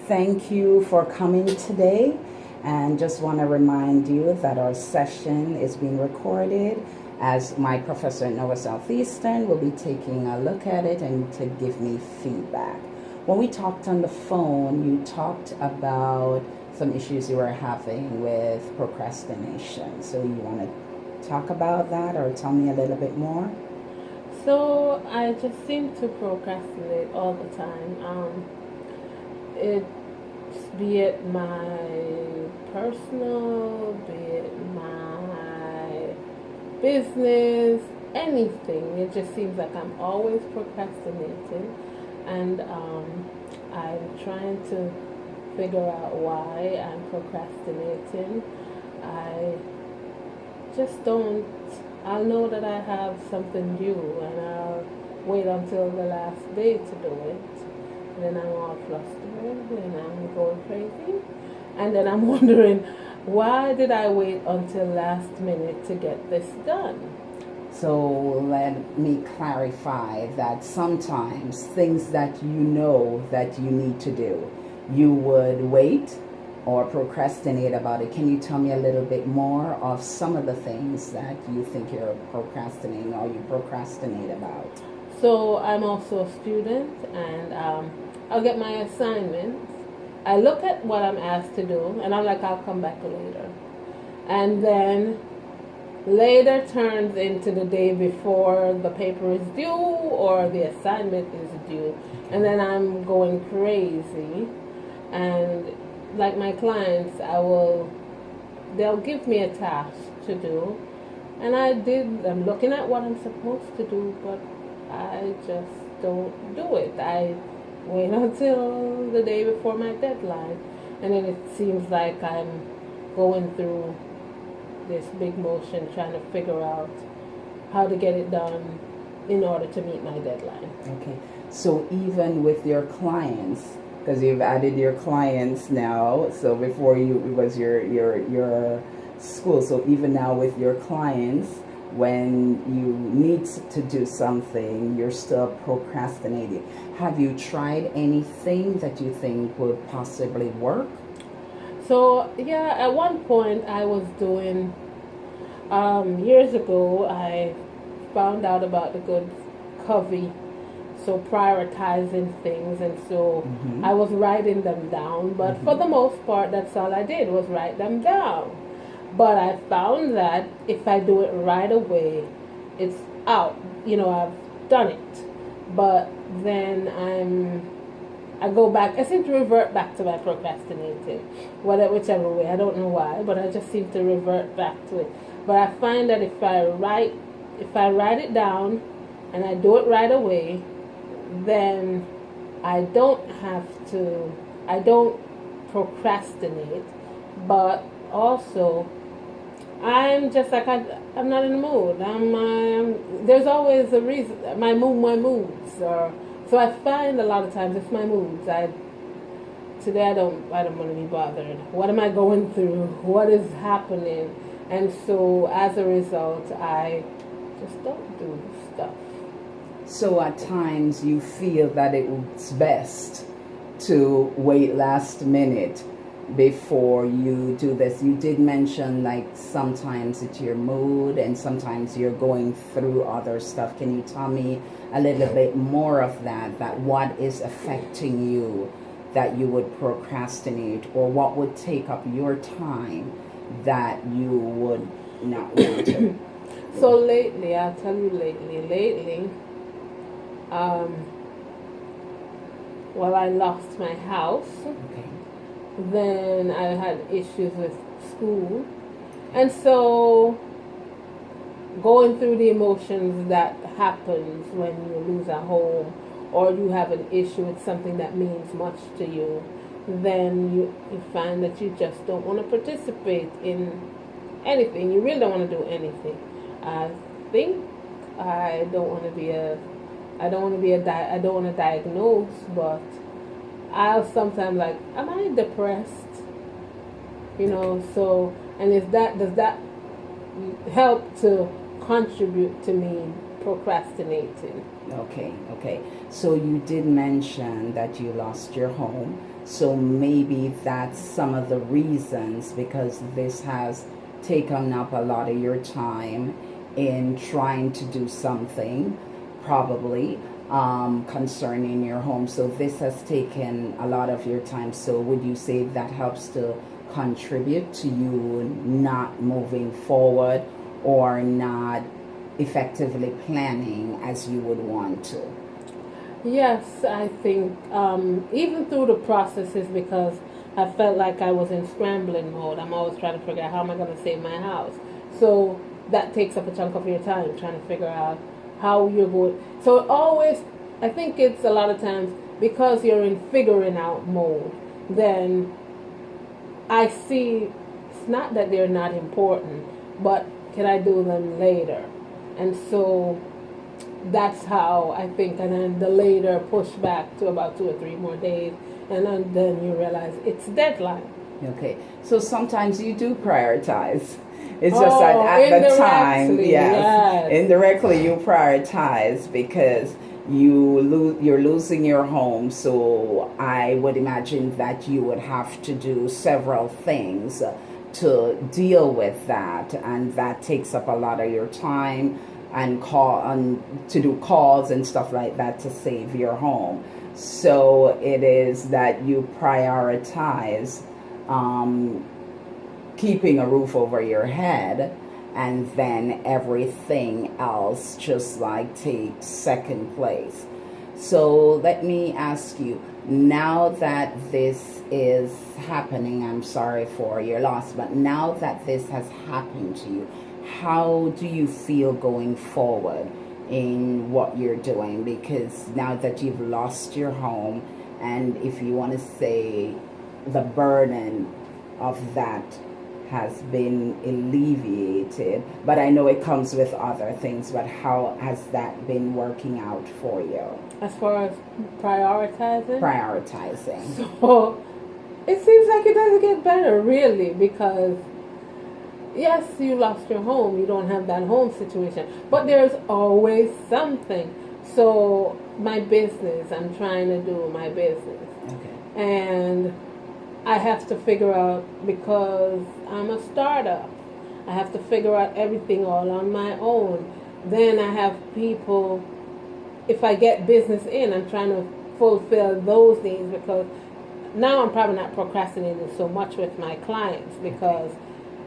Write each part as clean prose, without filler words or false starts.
Thank you for coming today, and just want to remind you that our session is being recorded, as my professor at Nova Southeastern will be taking a look at it and to give me feedback. When we talked on the phone, you talked about some issues you were having with procrastination. So you want to talk about that or tell me a little bit more? So I just seem to procrastinate all the time. It's be it my personal, be it my business, anything. It just seems like I'm always procrastinating, and I'm trying to figure out why I'm procrastinating. I just don't. I'll know that I have something due, and I'll wait until the last day to do it. And then I'm all flustered, and I'm going crazy. And then I'm wondering, why did I wait until last minute to get this done? So let me clarify that sometimes things that you know that you need to do, you would wait or procrastinate about it. Can you tell me a little bit more of some of the things that you think you're procrastinating or you procrastinate about? So I'm also a student, and I'll get my assignments. I look at what I'm asked to do, and I'm like, I'll come back later. And then later turns into the day before the paper is due or the assignment is due. And then I'm going crazy. And like my clients, they'll give me a task to do. And I'm looking at what I'm supposed to do, but I just don't do it. I wait until the day before my deadline, and then it seems like I'm going through this big motion trying to figure out how to get it done in order to meet my deadline. Okay, so even with your clients, because you've added your clients now, so before it was your school, so even now with your clients, when you need to do something, you're still procrastinating. Have you tried anything that you think would possibly work? So yeah, at one point I was doing, years ago, I found out about the good Covey, so prioritizing things, and so I was writing them down, but for the most part, that's all I did was write them down. But I found that if I do it right away, it's out. I've done it. But then I go back. I seem to revert back to my procrastinating, whichever way. I don't know why, but I just seem to revert back to it. But I find that if I write it down and I do it right away, then I don't procrastinate, but also I'm just like I'm not in the mood. There's always a reason. My moods, or so I find a lot of times it's my moods. Today I don't want to be bothered. What am I going through? What is happening? And so as a result, I just don't do stuff. So at times you feel that it's best to wait last minute before you do this. You did mention like sometimes it's your mood and sometimes you're going through other stuff. Can you tell me a little bit more of that what is affecting you that you would procrastinate, or what would take up your time that you would not want to? So lately, I'll tell you lately, I lost my house. Okay. Then I had issues with school. And so going through the emotions that happens when you lose a home or you have an issue with something that means much to you, then you find that you just don't want to participate in anything. You really don't want to do anything. I think I don't want to diagnose, but I'll sometimes like, am I depressed? So, and does that help to contribute to me procrastinating. Okay. So you did mention that you lost your home. So maybe that's some of the reasons, because this has taken up a lot of your time in trying to do something, probably concerning your home. So this has taken a lot of your time. So would you say that helps to contribute to you not moving forward or not effectively planning as you would want to? Yes, I think even through the processes, because I felt like I was in scrambling mode. I'm always trying to figure out how am I going to save my house. So that takes up a chunk of your time trying to figure out how you're going. So always, I think it's a lot of times because you're in figuring out mode, then I see it's not that they're not important, but can I do them later? And so that's how I think, and then the later push back to about 2 or 3 more days, and then you realize it's deadline. Okay, so sometimes you do prioritize. It's just that at the time, yes, indirectly you prioritize because you're losing your home. So I would imagine that you would have to do several things to deal with that, and that takes up a lot of your time and to do calls and stuff like that to save your home. So it is that you prioritize keeping a roof over your head, and then everything else just like takes second place. So let me ask you, now that this is happening, I'm sorry for your loss, but now that this has happened to you, how do you feel going forward in what you're doing? Because now that you've lost your home, and if you want to say the burden of that has been alleviated, but I know it comes with other things, but how has that been working out for you? As far as prioritizing? So it seems like it doesn't get better, really, because yes, you lost your home, you don't have that home situation, but there's always something. So my business, I'm trying to do my business. Okay. And I have to figure out, because I'm a startup, I have to figure out everything all on my own. Then I have people, if I get business in, I'm trying to fulfill those needs, because now I'm probably not procrastinating so much with my clients, because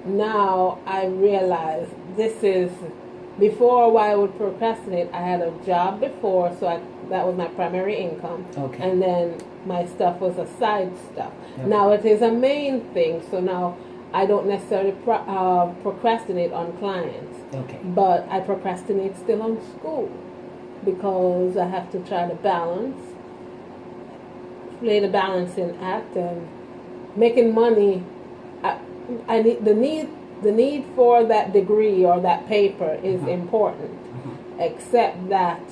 now I realize this is, before while I would procrastinate, I had a job before, so that was my primary income. Okay. And then my stuff was a side stuff. Okay. Now it is a main thing, so now I don't necessarily procrastinate on clients. Okay. But I procrastinate still on school, because I have to try to play the balancing act, and making money. I need the need for that degree or that paper is important, except that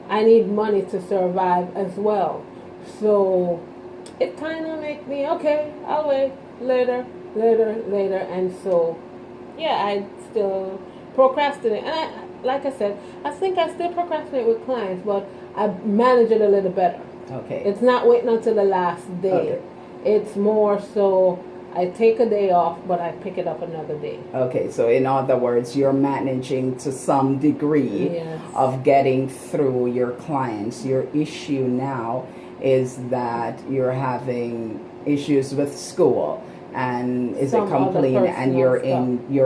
I need money to survive as well. So it kind of makes me, okay, I'll wait, later, and so yeah, I still procrastinate. And like I said, I think I still procrastinate with clients, but I manage it a little better. Okay. It's not waiting until the last day. Okay. It's more so I take a day off, but I pick it up another day. Okay, so in other words, you're managing to some degree of getting through your clients. Your issue now is that you're having issues with school, and is it complete? And you're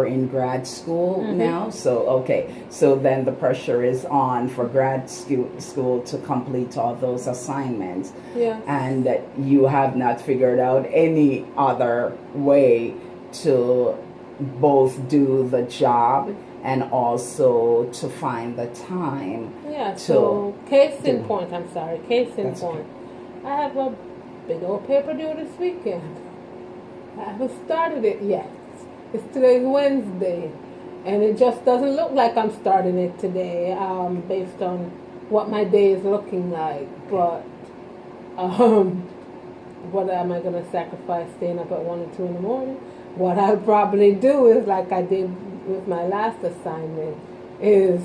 in grad school now. So okay, so then the pressure is on for grad school to complete all those assignments. Yeah. And you have not figured out any other way to both do the job and also to find the time. Yeah. So case in point. I have a big old paper due this weekend. I haven't started it yet. It's today's Wednesday, and it just doesn't look like I'm starting it today, based on what my day is looking like. But what am I going to sacrifice staying up at 1 or 2 in the morning? What I'll probably do is, like I did with my last assignment, is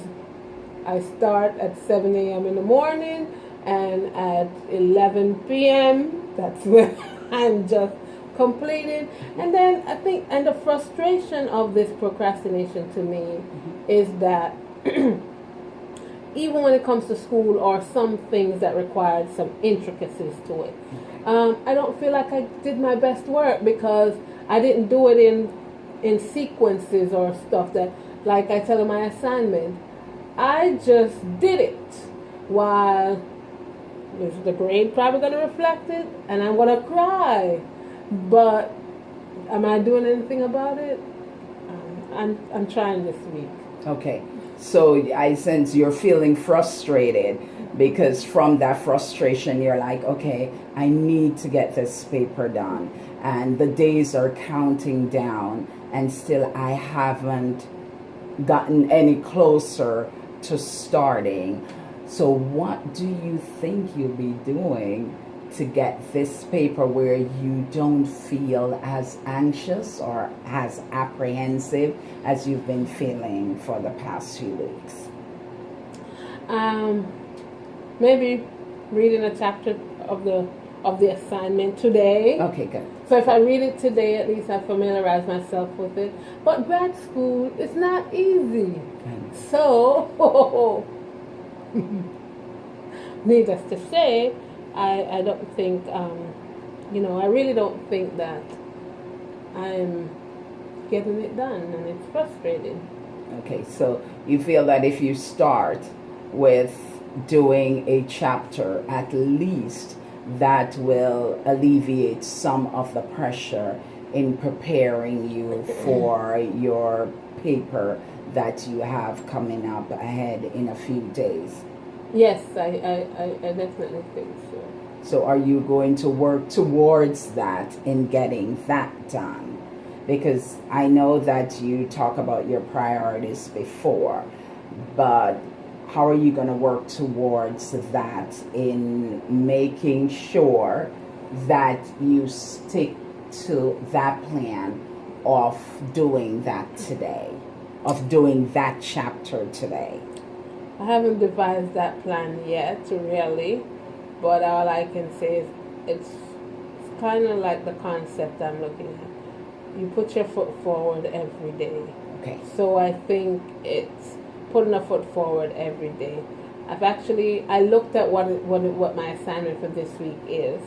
I start at 7 a.m. in the morning, and at 11 p.m., that's when I'm just completing. And then I think, and the frustration of this procrastination to me is that even when it comes to school or some things that required some intricacies to it, I don't feel like I did my best work because I didn't do it in sequences or stuff that, like I tell in my assignment, I just did it while is the grade probably going to reflect it, and I'm going to cry. But am I doing anything about it? I'm trying this week. Okay. So I sense you're feeling frustrated because from that frustration, you're like, okay, I need to get this paper done. And the days are counting down, and still I haven't gotten any closer to starting. So what do you think you'll be doing to get this paper where you don't feel as anxious or as apprehensive as you've been feeling for the past few weeks? Maybe reading a chapter of the assignment today. Okay, good. So if I read it today, at least I familiarize myself with it. But grad school is not easy. So, needless to say, I don't think, I really don't think that I'm getting it done, and it's frustrating. Okay, so you feel that if you start with doing a chapter, at least that will alleviate some of the pressure in preparing you for your paper that you have coming up ahead in a few days. Yes, I definitely think so. So are you going to work towards that in getting that done? Because I know that you talk about your priorities before, but how are you going to work towards that in making sure that you stick to that plan of doing that today, of doing that chapter today? I haven't devised that plan yet, really, but all I can say is it's kind of like the concept I'm looking at. You put your foot forward every day. Okay. So I think it's putting a foot forward every day. I looked at what my assignment for this week is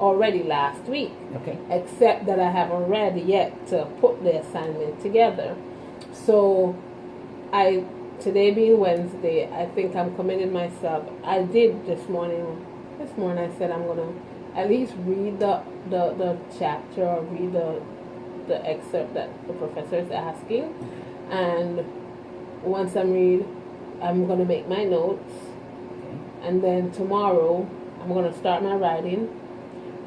already last week. Okay. Except that I haven't read yet to put the assignment together. So today being Wednesday, I think I'm committing myself. I did this morning I said I'm gonna at least read the chapter or read the excerpt that the professor is asking, and once I'm going to make my notes, and then tomorrow I'm going to start my writing.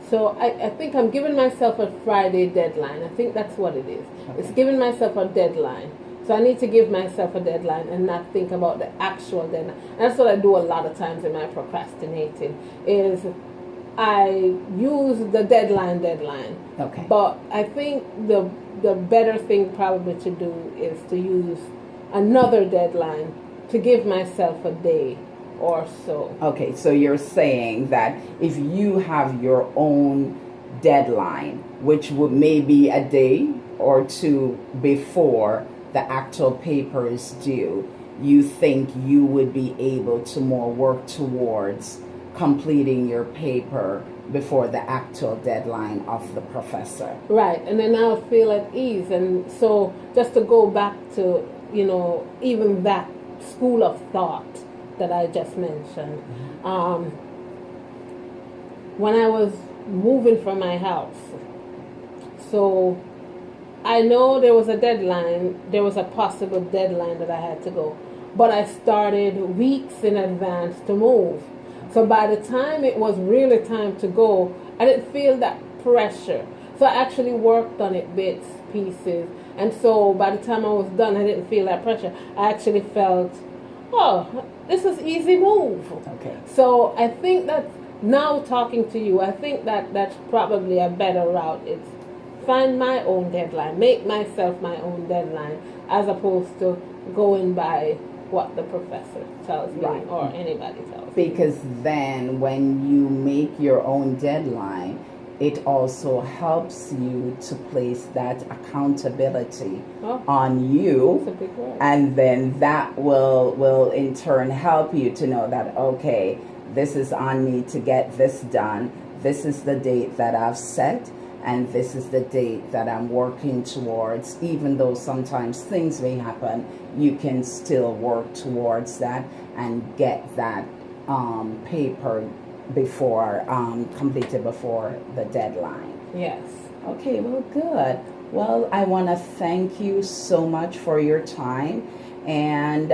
So I think I'm giving myself a Friday deadline. I think that's what it is. Okay. It's giving myself a deadline. So I need to give myself a deadline and not think about the actual deadline. And that's what I do a lot of times in my procrastinating, is I use the deadline. Okay. But I think the better thing probably to do is to use another deadline to give myself a day or so. Okay, so you're saying that if you have your own deadline, which would maybe a day or two before the actual paper is due, you think you would be able to more work towards completing your paper before the actual deadline of the professor. Right, and then I'll feel at ease. And so just to go back to, even that school of thought that I just mentioned, when I was moving from my house, so I know there was a possible deadline that I had to go, but I started weeks in advance to move. So by the time it was really time to go, I didn't feel that pressure. So I actually worked on it bits, pieces. And so by the time I was done, I didn't feel that pressure. I actually felt, oh, this is easy move. Okay. So I think that now talking to you, I think that that's probably a better route. It's find my own deadline, make myself my own deadline, as opposed to going by what the professor tells me Right. or anybody tells me. Because then when you make your own deadline, it also helps you to place that accountability Oh, on you, that's a big word. and then that will in turn help you to know that, okay, this is on me to get this done. This is the date that I've set, and this is the date that I'm working towards. Even though sometimes things may happen, you can still work towards that and get that paper before completed before the deadline. Yes. Okay, well, good. Well, I want to thank you so much for your time, and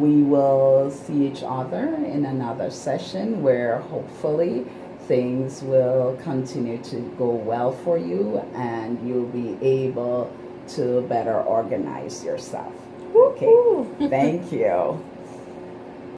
we will see each other in another session where hopefully things will continue to go well for you and you'll be able to better organize yourself. Okay, Woo-hoo. thank you.